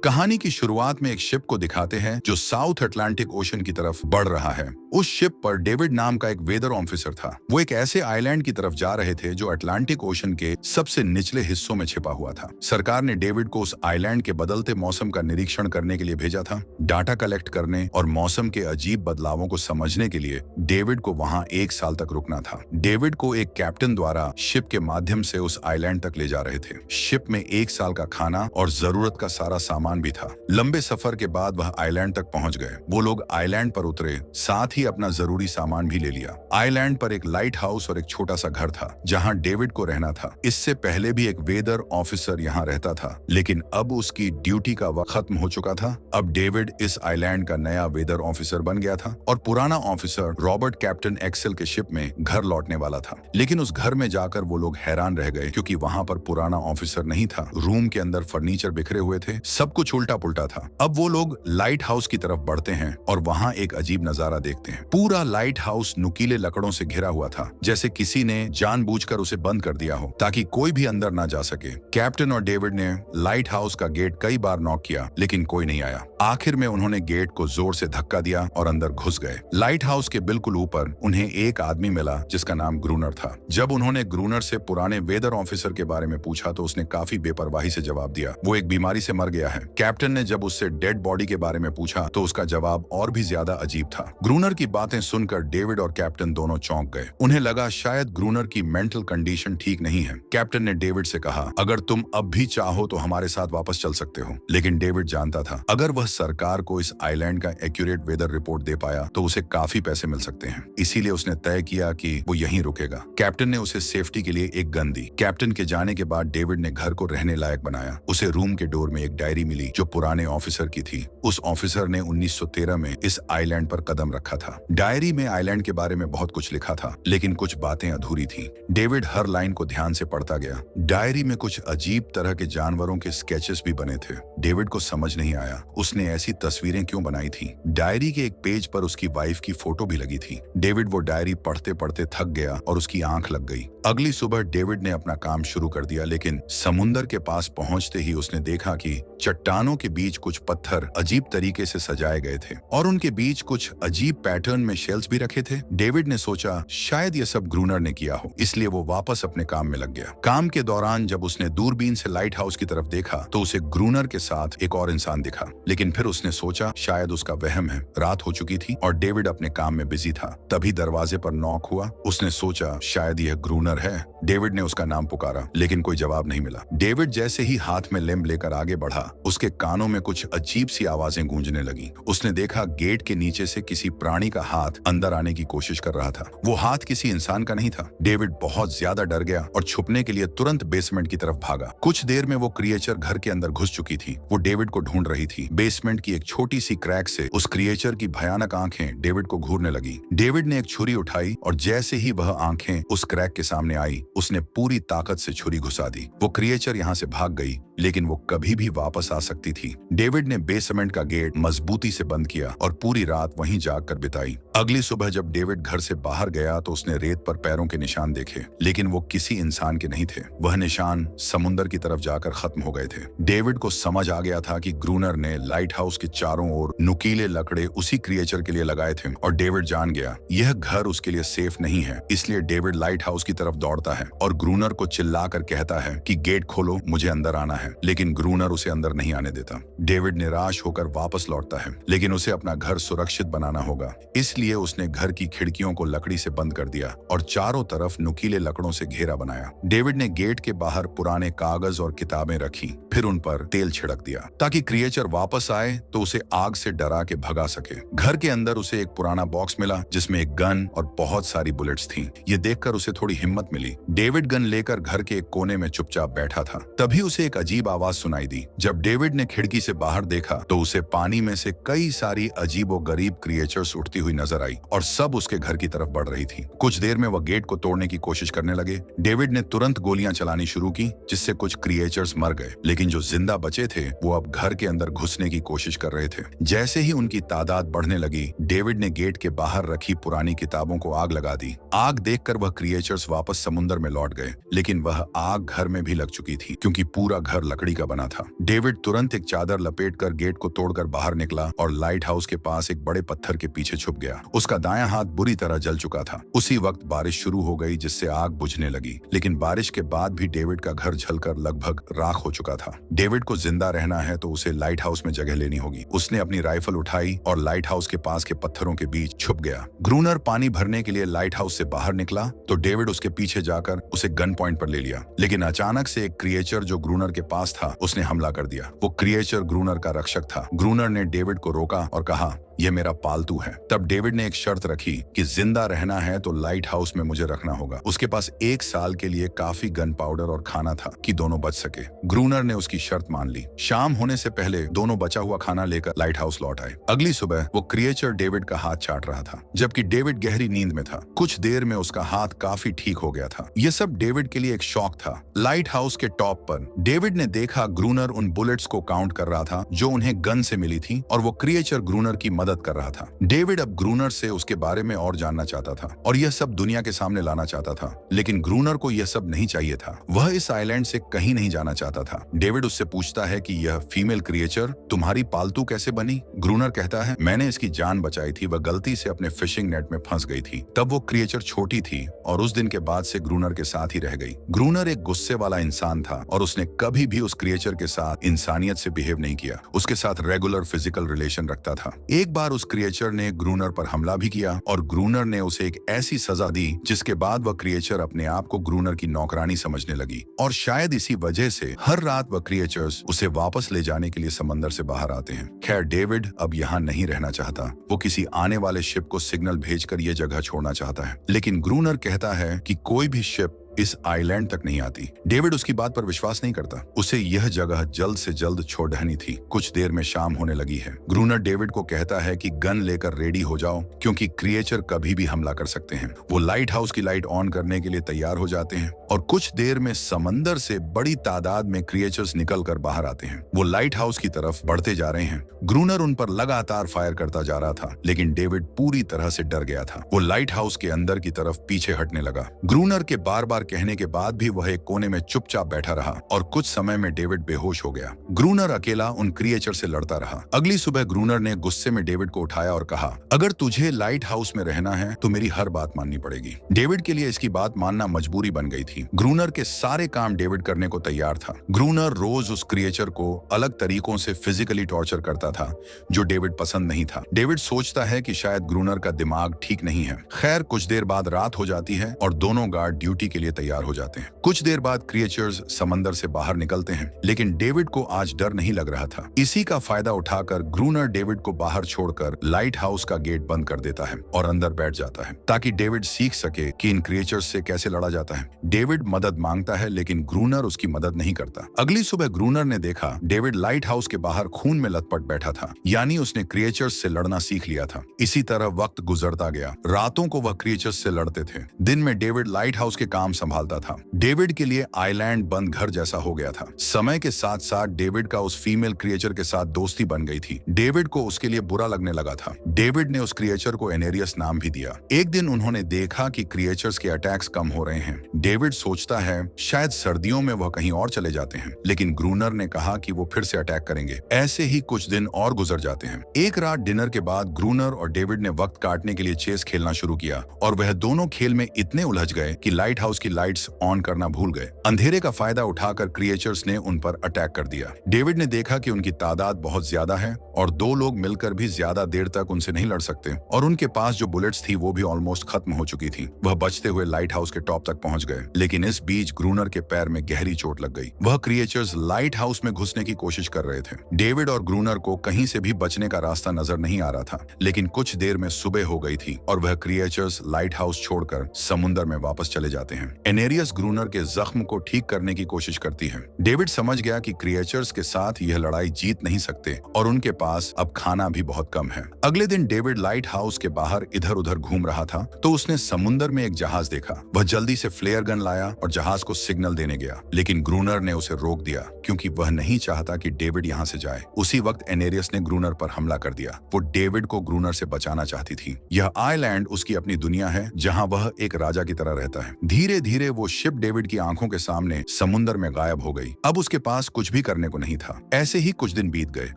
कहानी की शुरुआत में एक शिप को दिखाते हैं जो साउथ अटलांटिक ओशन की तरफ बढ़ रहा है। उस शिप पर डेविड नाम का एक वेदर ऑफिसर था। वो एक ऐसे आइलैंड की तरफ जा रहे थे जो अटलांटिक ओशन के सबसे निचले हिस्सों में छिपा हुआ था। सरकार ने डेविड को उस आइलैंड के बदलते मौसम का निरीक्षण करने के लिए भेजा था। डाटा कलेक्ट करने और मौसम के अजीब बदलावों को समझने के लिए डेविड को वहां 1 साल तक रुकना था। डेविड को एक कैप्टन द्वारा शिप के माध्यम से उस आइलैंड तक ले जा रहे थे। शिप में 1 साल का खाना और जरूरत का सारा सामान भी था। लंबे सफर के बाद वह आइलैंड तक पहुंच गए। वो लोग आइलैंड पर उतरे, साथ ही अपना जरूरी सामान भी ले लिया। आइलैंड पर एक लाइट हाउस और एक छोटा सा घर था जहां डेविड को रहना था। इससे पहले भी एक वेदर ऑफिसर यहां रहता था, लेकिन अब उसकी ड्यूटी का वक्त खत्म हो चुका था। अब डेविड इस आइलैंड का नया वेदर ऑफिसर बन गया था और पुराना ऑफिसर रॉबर्ट कैप्टन एक्सेल के शिप में घर लौटने वाला था। लेकिन उस घर में जाकर वो लोग हैरान रह गए क्योंकि वहां पर पुराना ऑफिसर नहीं था। रूम के अंदर फर्नीचर बिखरे हुए थे, सब कुछ उल्टा पुल्टा था। अब वो लोग लाइट हाउस की तरफ बढ़ते हैं और वहां एक अजीब नजारा देखते हैं। पूरा लाइट हाउस नुकीले लकड़ों से घिरा हुआ था, जैसे किसी ने जानबूझकर उसे बंद कर दिया हो ताकि कोई भी अंदर ना जा सके। कैप्टन और डेविड ने लाइट हाउस का गेट कई बार नॉक किया, लेकिन कोई नहीं आया। आखिर में उन्होंने गेट को जोर से धक्का दिया और अंदर घुस गए। लाइट हाउस के बिल्कुल ऊपर उन्हें एक आदमी मिला जिसका नाम ग्रूनर था। जब उन्होंने ग्रूनर से पुराने वेदर ऑफिसर के बारे में पूछा तो उसने काफी बेपरवाही से जवाब दिया, वो एक बीमारी से मर गया है। कैप्टन ने जब उससे डेड बॉडी के बारे में पूछा तो उसका जवाब और भी ज्यादा अजीब था। ग्रूनर की बातें सुनकर डेविड और कैप्टन दोनों चौंक गए। उन्हें लगा शायद ग्रूनर की मेंटल कंडीशन ठीक नहीं है। कैप्टन ने डेविड से कहा, अगर तुम अब भी चाहो तो हमारे साथ वापस चल सकते हो। लेकिन डेविड जानता था अगर वह सरकार को इस आइलैंड का एक्यूरेट वेदर रिपोर्ट दे पाया तो उसे काफी पैसे मिल सकते हैं। इसीलिए उसने तय किया कि वो यहीं रुकेगा। कैप्टन ने उसे सेफ्टी के लिए एक गन दी। कैप्टन के जाने के बाद डेविड ने घर को रहने लायक बनाया। उसे रूम के डोर में एक डायरी मिली जो पुराने ऑफिसर की थी। उस ऑफिसर ने 1913 में इस आइलैंड पर कदम रखा था। डायरी में आइलैंड के बारे में बहुत कुछ लिखा था, लेकिन कुछ बातें अधूरी थीं। डेविड हर लाइन को ध्यान से पढ़ता गया। डायरी में कुछ अजीब तरह के जानवरों के स्केचेस भी बने थे। डेविड को समझ नहीं आया उसने ऐसी तस्वीरें क्यों बनाई थी। डायरी के एक पेज पर उसकी वाइफ की फोटो भी लगी थी। डेविड वो डायरी पढ़ते पढ़ते थक गया और उसकी आंख लग गई। अगली सुबह डेविड ने अपना काम शुरू कर दिया, लेकिन समुंदर के पास पहुंचते ही उसने देखा कि चट्टानों के बीच कुछ पत्थर अजीब तरीके से सजाए गए थे और उनके बीच कुछ अजीब पैटर्न में शेल्स भी रखे थे। डेविड ने सोचा शायद ये सब ग्रूनर ने किया हो, इसलिए वो वापस अपने काम में लग गया। काम के दौरान जब उसने दूरबीन से लाइट हाउस की तरफ देखा तो उसे ग्रूनर के साथ एक और इंसान दिखा, लेकिन फिर उसने सोचा शायद उसका वहम है। रात हो चुकी थी और डेविड अपने काम में बिजी था। तभी दरवाजे पर नॉक हुआ। उसने सोचा शायद यह ग्रूनर है। डेविड ने उसका नाम पुकारा, लेकिन कोई जवाब नहीं मिला। डेविड जैसे ही हाथ में लैंप लेकर आगे बढ़ा, उसके कानों में कुछ अजीब सी आवाजें गूंजने लगी। उसने देखा गेट के नीचे से किसी प्राणी का हाथ अंदर आने की कोशिश कर रहा था। वो हाथ किसी इंसान का नहीं था। डेविड बहुत ज्यादा डर गया और छुपने के लिए तुरंत बेसमेंट की तरफ भागा। कुछ देर में वो क्रिएचर घर के अंदर घुस चुकी थी। वो डेविड को ढूंढ रही थी। बेसमेंट की एक छोटी सी क्रैक से उस क्रिएचर की भयानक आंखें डेविड को घूरने लगी। डेविड ने एक छुरी उठाई और जैसे ही वह आंखें उस क्रैक के सामने आई, उसने पूरी ताकत से छुरी घुसा दी। वो क्रिएचर यहाँ से भाग गई, लेकिन वो कभी भी वापस आ सकती थी। डेविड ने बेसमेंट का गेट मजबूती से बंद किया और पूरी रात वहीं जागकर बिताई। अगली सुबह जब डेविड घर से बाहर गया तो उसने रेत पर पैरों के निशान देखे, लेकिन वो किसी इंसान के नहीं थे। वह निशान समुंदर की तरफ जाकर खत्म हो गए थे। डेविड को समझ आ गया था कि ग्रूनर ने लाइट हाउस के चारों ओर नुकीले लकड़े उसी क्रिएचर के लिए लगाए थे और डेविड जान गया यह घर उसके लिए सेफ नहीं है। इसलिए डेविड लाइट हाउस की तरफ दौड़ता है और ग्रूनर को चिल्लाकर कहता है कि गेट खोलो, मुझे अंदर आना है। लेकिन ग्रूनर उसे अंदर नहीं आने देता। डेविड निराश होकर वापस लौटता है, लेकिन उसे अपना घर सुरक्षित बनाना होगा। इसलिए उसने घर की खिड़कियों को लकड़ी से बंद कर दिया और चारों तरफ नुकीले लकड़ों से घेरा बनाया। डेविड ने गेट के बाहर पुराने कागज और किताबें रखी, फिर उन पर तेल छिड़क दिया ताकि क्रिएचर वापस आए तो उसे आग से डरा के भगा सके। घर के अंदर उसे एक पुराना बॉक्स मिला जिसमें एक गन और बहुत सारी बुलेट्स थीं। ये देखकर उसे थोड़ी हिम्मत मिली। डेविड गन लेकर घर के एक कोने में चुपचाप बैठा था। तभी उसे एक अजीब आवाज सुनाई दी। जब डेविड ने खिड़की से बाहर देखा तो उसे पानी में से कई सारी अजीबोगरीब क्रिएचर्स उठती हुई नजर आई और सब उसके घर की तरफ बढ़ रही थी। कुछ देर में वह गेट को तोड़ने की कोशिश करने लगे। डेविड ने तुरंत गोलियां चलानी शुरू की, जिससे कुछ क्रिएचर्स मर गए, लेकिन जो जिंदा बचे थे वो अब घर के अंदर घुसने की कोशिश कर रहे थे। जैसे ही उनकी तादाद बढ़ने लगी, डेविड ने गेट के बाहर रखी पुरानी किताबों को आग लगा दी। आग देखकर वह क्रिएचर्स वापस समुद्र में लौट गए, लेकिन वह आग घर में भी लग चुकी थी क्योंकि पूरा घर घर लकड़ी का बना था। डेविड तुरंत एक चादर लपेटकर गेट को तोड़कर बाहर निकला और लाइट हाउस के पास एक बड़े पत्थर के पीछे छुप गया। उसका दायां हाथ बुरी तरह जल चुका था। उसी वक्त बारिश शुरू हो गई जिससे आग बुझने लगी, लेकिन बारिश के बाद भी डेविड का घर जलकर लगभग राख हो चुका था। डेविड को जिंदा रहना है तो उसे लाइट हाउस में जगह लेनी होगी। उसने अपनी राइफल उठाई और लाइट हाउस के पास के पत्थरों के बीच छुप गया। ग्रूनर पानी भरने के लिए लाइट हाउस से बाहर निकला तो डेविड उसके पीछे जाकर उसे गन पॉइंट पर ले लिया, लेकिन अचानक से एक क्रिएचर जो ग्रूनर के पास था उसने हमला कर दिया। वो क्रिएचर ग्रूनर का रक्षक था। ग्रूनर ने डेविड को रोका और कहा, यह मेरा पालतू है। तब डेविड ने एक शर्त रखी कि जिंदा रहना है तो लाइट हाउस में मुझे रखना होगा। उसके पास 1 साल के लिए काफी गन पाउडर और खाना था कि दोनों बच सके। ग्रूनर ने उसकी शर्त मान ली। शाम होने से पहले दोनों बचा हुआ खाना लेकर लाइट हाउस लौट आए। अगली सुबह वो क्रिएचर डेविड का हाथ चाट रहा था, जबकि डेविड गहरी नींद में था। कुछ देर में उसका हाथ काफी ठीक हो गया था। यह सब डेविड के लिए एक शौक था। लाइट हाउस के टॉप पर डेविड ने देखा ग्रूनर उन बुलेट्स को काउंट कर रहा था जो उन्हें गन से मिली थी और वो क्रिएचर ग्रूनर की मदद कर रहा था। डेविड अब ग्रूनर से उसके बारे में और जानना चाहता था और यह सब दुनिया के सामने लाना चाहता था, लेकिन ग्रूनर को यह सब नहीं चाहिए था। वह इस आइलैंड से कहीं नहीं जाना चाहता था। डेविड उससे पूछता है कि यह फीमेल क्रिएचर तुम्हारी पालतू कैसे बनी? ग्रूनर कहता है, मैंने इसकी जान बचाई थी, वह गलती से अपने फिशिंग नेट में फंस गई थी। तब वो क्रिएचर छोटी थी और उस दिन के बाद से ग्रूनर के साथ ही रह गई। ग्रूनर एक गुस्से वाला इंसान था और उसने कभी भी उस क्रिएचर के साथ इंसानियत से बिहेव नहीं किया। उसके साथ रेगुलर फिजिकल रिलेशन रखता था। एक बार उस क्रिएचर ने ग्रूनर पर हमला भी किया और ग्रूनर ने उसे एक ऐसी सजा दी जिसके बाद वह क्रिएचर अपने आप को ग्रूनर की नौकरानी समझने लगी और शायद इसी वजह से हर रात वह क्रिएचर्स उसे वापस ले जाने के लिए समंदर से बाहर आते हैं। खैर, डेविड अब यहाँ नहीं रहना चाहता। वो किसी आने वाले शिप को सिग्नल भेजकर ये जगह छोड़ना चाहता है, लेकिन ग्रूनर कहता है कि कोई भी शिप इस आइलैंड तक नहीं आती। डेविड उसकी बात पर विश्वास नहीं करता। उसे यह जगह जल्द से जल्द छोड़नी थी। कुछ देर में शाम होने लगी है। ग्रूनर डेविड को कहता है कि गन लेकर रेडी हो जाओ क्योंकि क्रिएचर कभी भी हमला कर सकते हैं। वो लाइट हाउस की लाइट ऑन करने के लिए तैयार हो जाते हैं और कुछ देर में समंदर से बड़ी तादाद में क्रिएचर्स निकल कर बाहर आते हैं। वो लाइट हाउस की तरफ बढ़ते जा रहे हैं। ग्रूनर उन पर लगातार फायर करता जा रहा था, लेकिन डेविड पूरी तरह से डर गया था। वो लाइट हाउस के अंदर की तरफ पीछे हटने लगा। ग्रूनर के बार बार कहने के बाद भी वह एक कोने में चुपचाप बैठा रहा और कुछ समय में डेविड बेहोश हो गया। ग्रूनर अकेला उन क्रिएचर से लड़ता रहा। अगली सुबह ग्रूनर ने गुस्से में डेविड को उठाया और कहा, अगर तुझे लाइट हाउस में रहना है तो मेरी हर बात माननी पड़ेगी। डेविड के लिए इसकी बात मानना मजबूरी बन गई थी। ग्रूनर के सारे काम डेविड करने को तैयार था। ग्रूनर रोज उस क्रिएचर को अलग तरीकों से फिजिकली टॉर्चर करता था जो डेविड पसंद नहीं था। डेविड सोचता है कि शायद ग्रूनर का दिमाग ठीक नहीं है। खैर, कुछ देर बाद रात हो जाती है और दोनों गार्ड ड्यूटी के लिए तैयार हो जाते हैं। कुछ देर बाद क्रिएचर्स समंदर से बाहर निकलते हैं, लेकिन डेविड को आज डर नहीं लग रहा था। इसी का फायदा उठाकर ग्रूनर डेविड को बाहर छोड़कर लाइट हाउस का गेट बंद कर देता है और अंदर बैठ जाता है ताकि डेविड सीख सके कि इन क्रिएचर्स से कैसे लड़ा जाता है। डेविड मदद मांगता है, लेकिन ग्रूनर उसकी मदद नहीं करता। अगली सुबह ग्रूनर ने देखा डेविड लाइट हाउस के बाहर खून में लथपथ बैठा था, यानी उसने क्रिएचर्स से लड़ना सीख लिया था। इसी तरह वक्त गुजरता गया। रातों को वह क्रिएचर्स से लड़ते थे। दिन में डेविड लाइट हाउस के काम संभालता था। डेविड के लिए आइलैंड बंद घर जैसा हो गया था। समय के साथ साथ डेविड का उस फीमेल क्रिएचर के साथ दोस्ती बन गई थी। डेविड को उसके लिए बुरा लगने लगा था। डेविड ने उस क्रिएचर को एनेरियस नाम भी दिया। एक दिन उन्होंने देखा कि क्रिएचर्स के अटैक्स कम हो रहे हैं। डेविड सोचता है शायद सर्दियों में वह कहीं और चले जाते हैं, लेकिन ग्रूनर ने कहा कि वो फिर से अटैक करेंगे। ऐसे ही कुछ दिन और गुजर जाते हैं। एक रात डिनर के बाद ग्रूनर और डेविड ने वक्त काटने के लिए चेस खेलना शुरू किया और वह दोनों खेल में इतने उलझ गए कि लाइट हाउस की लाइट्स ऑन करना भूल गए। अंधेरे का फायदा उठाकर क्रिएचर्स ने उन पर अटैक कर दिया। डेविड ने देखा कि उनकी तादाद बहुत ज्यादा है और 2 लोग मिलकर भी ज्यादा देर तक उनसे नहीं लड़ सकते और उनके पास जो बुलेट्स थी वो भी ऑलमोस्ट खत्म हो चुकी थी। वह बचते हुए लाइट हाउस के टॉप तक पहुंच गए, लेकिन इस बीच ग्रूनर के पैर में गहरी चोट लग गई। वह क्रिएचर्स लाइट हाउस में घुसने की कोशिश कर रहे थे। डेविड और ग्रूनर को कहीं से भी बचने का रास्ता नजर नहीं आ रहा था, लेकिन कुछ देर में सुबह हो गई थी और वह क्रिएचर्स लाइट हाउस छोड़कर समुद्र में वापस चले जाते हैं। एनेरियस ग्रूनर के जख्म को ठीक करने की कोशिश करती है। डेविड समझ गया कि क्रिएचर्स के साथ यह लड़ाई जीत नहीं सकते और उनके पास अब खाना भी बहुत कम है। अगले दिन डेविड लाइट हाउस के बाहर इधर उधर घूम रहा था तो उसने समुद्र में एक जहाज देखा। वह जल्दी से फ्लेयर गन लाया और जहाज को सिग्नल देने गया, लेकिन ग्रूनर ने उसे रोक दिया क्योंकि वह नहीं चाहता कि डेविड यहाँ से जाए। उसी वक्त एनेरियस ने ग्रूनर पर हमला कर दिया। वो डेविड को ग्रूनर से बचाना चाहती थी। यह आइलैंड उसकी अपनी दुनिया है जहाँ वह एक राजा की तरह रहता है। धीरे धीरे धीरे वो शिप डेविड की आंखों के सामने समुद्र में गायब हो गई। अब उसके पास कुछ भी करने को नहीं था। ऐसे ही कुछ दिन बीत गए।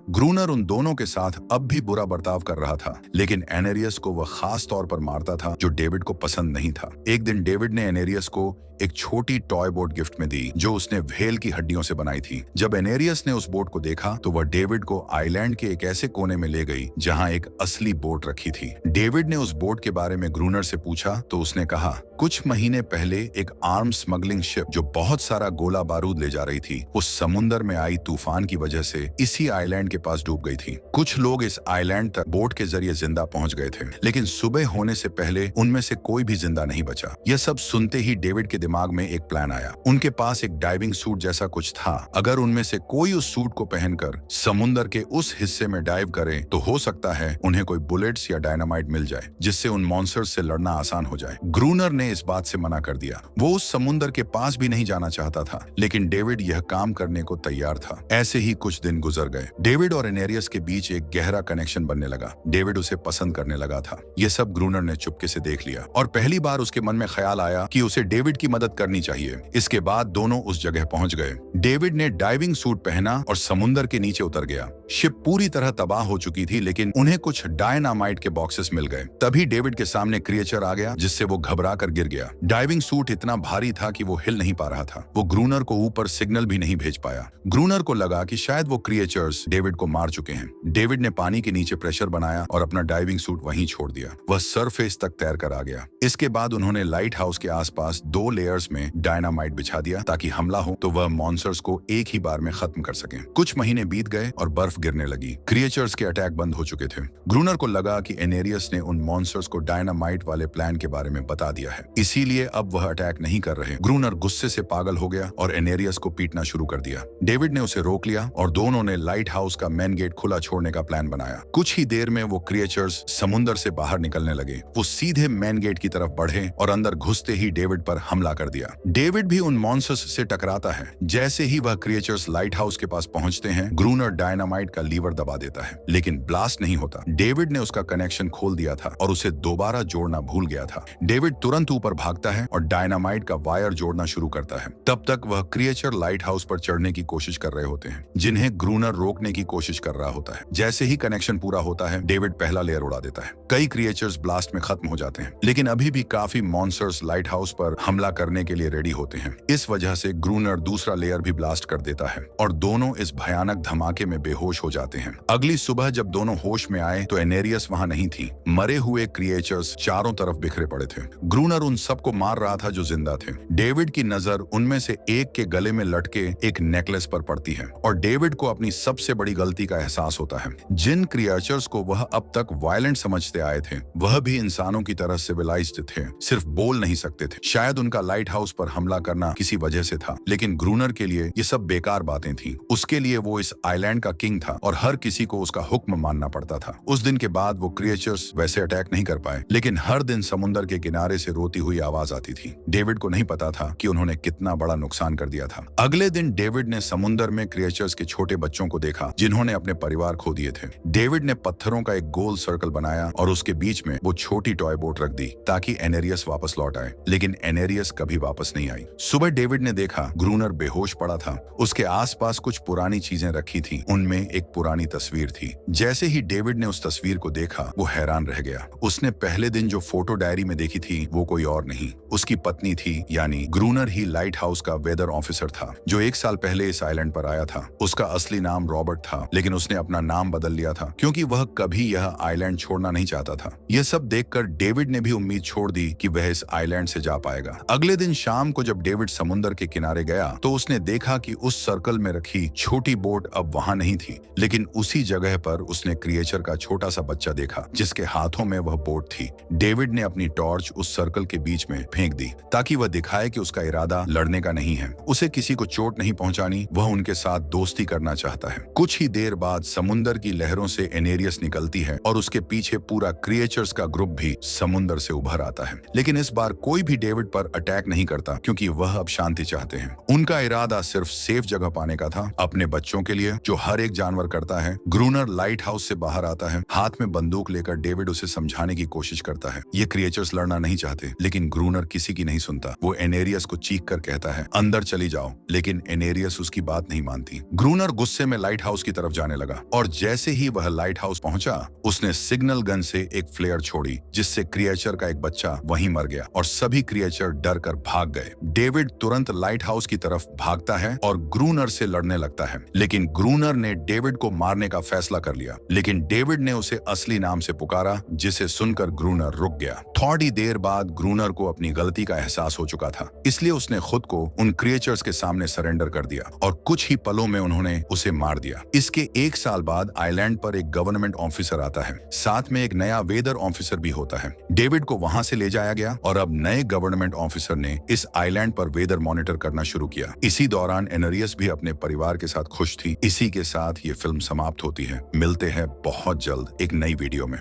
ग्रूनर उन दोनों के साथ अब भी बुरा बर्ताव कर रहा था, लेकिन एनेरियस को वह खास तौर पर मारता था जो डेविड को पसंद नहीं था। एक दिन डेविड ने एनेरियस को एक छोटी टॉय बोट गिफ्ट में दी जो उसने व्हेल की हड्डियों से बनाई थी। जब एनेरियस ने उस बोट को देखा तो वह डेविड को आइलैंड के एक ऐसे कोने में ले गई जहां एक असली बोट रखी थी। डेविड ने उस बोट के बारे में ग्रूनर से पूछा तो उसने कहा, कुछ महीने पहले एक आर्म स्मगलिंग शिप जो बहुत सारा गोला बारूद ले जा रही थी, उस समुद्र में आई तूफान की वजह से इसी आइलैंड के पास डूब गई थी। कुछ लोग इस आइलैंड तक बोट के जरिए जिंदा पहुंच गए थे, लेकिन सुबह होने से पहले उनमें से कोई भी जिंदा नहीं बचा। यह सब सुनते ही डेविड के दिमाग में एक प्लान आया। उनके पास एक डाइविंग सूट जैसा कुछ था। अगर उनमें से कोई उस सूट को पहनकर समुद्र के उस हिस्से में डाइव करे तो हो सकता है उन्हें कोई बुलेट्स या डायनामाइट मिल जाए, जिससे उन मॉन्स्टर्स से लड़ना आसान हो जाए। ग्रूनर ने इस बात से मना कर दिया। वो उस समुद्र के पास भी नहीं जाना चाहता था, लेकिन डेविड यह काम करने को तैयार था। ऐसे ही कुछ दिन गुजर गए। डेविड और एनेरियस के बीच एक गहरा कनेक्शन बनने लगा। डेविड उसे पसंद करने लगा था। यह सब ग्रूनर ने चुपके से देख लिया और पहली बार उसके मन में ख्याल आया कि उसे डेविड की मदद करनी चाहिए। इसके बाद दोनों उस जगह पहुंच गए। डेविड ने डाइविंग सूट पहना और समुद्र के नीचे उतर गया। शिप पूरी तरह तबाह हो चुकी थी, लेकिन उन्हें कुछ डायनामाइट के बॉक्सेस मिल गए। तभी डेविड के सामने क्रिएचर आ गया, जिससे वो घबरा कर गिर गया। डाइविंग सूट इतना भारी था कि वो हिल नहीं पा रहा था। वो ग्रूनर को ऊपर सिग्नल भी नहीं भेज पाया। ग्रूनर को लगा कि शायद वो क्रिएचर्स डेविड को मार चुके हैं। डेविड ने पानी के नीचे प्रेशर बनाया और अपना डाइविंग सूट वहीं छोड़ दिया। वह सरफेस तक तैर कर आ गया। इसके बाद उन्होंने लाइट हाउस के आसपास 2 लेयर्स में डायनामाइट बिछा दिया ताकि हमला हो तो वह मॉन्स्टर्स को एक ही बार में खत्म कर सकें। कुछ महीने बीत गए और बर्फ गिरने लगी। क्रिएचर्स के अटैक बंद हो चुके थे। ग्रूनर को लगा कि एनेरियस ने उन मॉन्स्टर्स को डायनामाइट वाले प्लान के बारे में बता दिया है, इसीलिए अब वह अटैक नहीं कर रहे। ग्रूनर गुस्से से पागल हो गया और एनेरियस को पीटना शुरू कर दिया। डेविड ने उसे रोक लिया और दोनों ने लाइट हाउस का मेन गेट खुला छोड़ने का प्लान बनाया। कुछ ही देर में वो क्रिएचर्स समुद्र से बाहर निकलने लगे। वो सीधे मेन गेट की तरफ बढ़े और अंदर घुसते ही डेविड पर हमला कर दिया। डेविड भी उन मॉन्स्टर्स से टकराता है। जैसे ही वह क्रिएचर्स लाइट हाउस के पास पहुंचते हैं, ग्रूनर डायनामाइट का लीवर दबा देता है, लेकिन ब्लास्ट नहीं होता। डेविड ने उसका कनेक्शन खोल दिया था और उसे दोबारा जोड़ना भूल गया था। डेविड तुरंत ऊपर भागता है और डायनामाइट का वायर जोड़ना शुरू करता है। तब तक वह क्रिएचर लाइट हाउस पर चढ़ने की कोशिश कर रहे होते हैं, जिन्हें ग्रूनर रोकने की कोशिश कर रहा होता है। जैसे ही कनेक्शन पूरा होता है, डेविड पहला लेयर उड़ा देता है। कई क्रिएचर्स ब्लास्ट में खत्म हो जाते हैं, लेकिन अभी भी काफी मॉन्स्टर्स लाइट हाउस पर हमला करने के लिए रेडी होते हैं। इस वजह से ग्रूनर दूसरा लेयर भी ब्लास्ट कर देता है और दोनों इस भयानक धमाके में बेहोश हो जाते हैं। अगली सुबह जब दोनों होश में आए तो एनेरियस वहां नहीं थी। मरे हुए क्रिएचर्स चारों तरफ बिखरे पड़े थे। ग्रूनर उन सबको मार रहा था जो जिंदा थे। डेविड की नजर उनमें से एक के गले में लटके एक नेकलेस पर पड़ती है और डेविड को अपनी सबसे बड़ी गलती का एहसास होता है। जिन क्रिएचर्स को वह अब तक वायलेंट समझते आए थे, वह भी इंसानों की तरह सिविलाइज्ड थे, सिर्फ बोल नहीं सकते थे। शायद उनका लाइट हाउस पर हमला करना किसी वजह से था, लेकिन ग्रूनर के लिए ये सब बेकार बातें थी। उसके लिए वो इस आइलैंड का किंग था और हर किसी को उसका हुक्म मानना पड़ता था। उस दिन के बाद वो क्रिएचर्स वैसे अटैक नहीं कर पाए, लेकिन हर दिन समुद्र के किनारे से रोती हुई आवाज आती थी। डेविड को नहीं पता था कि उन्होंने कितना बड़ा नुकसान कर दिया था। अगले दिन डेविड ने समुद्र में क्रिएचर्स के छोटे बच्चों को देखा जिन्होंने अपने परिवार खो दिए थे। डेविड ने पत्थरों का एक गोल सर्कल बनाया और उसके बीच में वो छोटी टॉय बोट रख दी ताकि एनेरियस वापस लौट आए, लेकिन एनेरियस कभी वापस नहीं आई। सुबह डेविड ने देखा ग्रूनर बेहोश पड़ा था। उसके आसपास कुछ पुरानी चीजें रखी थी। उनमें एक पुरानी तस्वीर थी। जैसे ही डेविड ने उस तस्वीर को देखा, वो हैरान रह गया। उसने पहले दिन जो फोटो डायरी में देखी थी वो कोई और नहीं, उसकी पत्नी थी, यानी ग्रूनर ही लाइट हाउस का वेदर ऑफिसर था जो 1 साल पहले इस आइलैंड पर आया था। उसका असली नाम रॉबर्ट था, लेकिन उसने अपना नाम बदल लिया था क्योंकि वह कभी यह आइलैंड छोड़ना नहीं चाहता था। यह सब देखकर डेविड ने भी उम्मीद छोड़ दी कि वह इस आइलैंड से जा पाएगा। अगले दिन शाम को जब डेविड समुद्र के किनारे गया तो उसने देखा कि उस सर्कल में रखी छोटी बोट अब वहां नहीं थी, लेकिन उसी जगह पर उसने क्रिएचर का छोटा सा बच्चा देखा जिसके हाथों में वह बोट थी। डेविड ने अपनी टॉर्च उस सर्कल के बीच में फेंक दी ताकि वह दिखाए कि उसका इरादा लड़ने का नहीं है, उसे किसी को चोट नहीं पहुंचानी, वह उनके साथ दोस्ती करना चाहता है। कुछ ही देर बाद समुद्र की लहरों से एनेरियस निकलती है और उसके पीछे पूरा क्रिएचर्स का ग्रुप भी समुद्र से उभर आता है, लेकिन इस बार कोई भी डेविड पर अटैक अटैक नहीं करता क्योंकि वह अब शांति चाहते हैं। उनका इरादा सिर्फ सेफ जगह पाने का था, अपने बच्चों के लिए, जो हर एक जानवर करता है। ग्रूनर लाइट हाउस से बाहर आता है, हाथ में बंदूक लेकर डेविड उसे समझाने की कोशिश करता है। ये क्रिएचर्स लड़ना नहीं चाहते, लेकिन ग्रूनर किसी की नहीं सुनता। वो एनेरियस को चीख कर कहता है, अंदर चली जाओ, लेकिन एनेरियस उसकी बात नहीं मानती। ग्रूनर गुस्से में लाइट हाउस की तरफ जाने लगा और जैसे ही वह लाइट हाउस पहुंचा, उसने सिग्नल गन से एक फ्लेयर छोड़ी, जिससे क्रिएचर का एक बच्चा वहीं मर गया और सभी क्रिएचर डर कर भाग गए। डेविड तुरंत लाइट हाउस की तरफ भागता है और ग्रूनर से लड़ने लगता है, लेकिन ग्रूनर ने डेविड को मारने का फैसला कर लिया। लेकिन डेविड ने उसे असली नाम से पुकारा, जिसे सुनकर ग्रूनर रुक गया। थोड़ी देर बाद ग्रूनर को अपनी गलती का एहसास हो चुका था, इसलिए उसने खुद को उन क्रिएचर्स के सामने सरेंडर कर दिया और कुछ ही पलों में उन्होंने उसे मार दिया। इसके 1 साल बाद आइलैंड पर एक गवर्नमेंट ऑफिसर आता है, साथ में एक नया वेदर ऑफिसर भी होता है। डेविड को वहां से ले जाया गया और अब नए गवर्नमेंट ऑफिसर ने इस आइलैंड पर वेदर मॉनिटर करना शुरू किया। इसी दौरान एनेरियस भी अपने परिवार के साथ खुश थी। इसी के साथ ये फिल्म समाप्त होती है। मिलते हैं बहुत जल्द एक नई वीडियो में।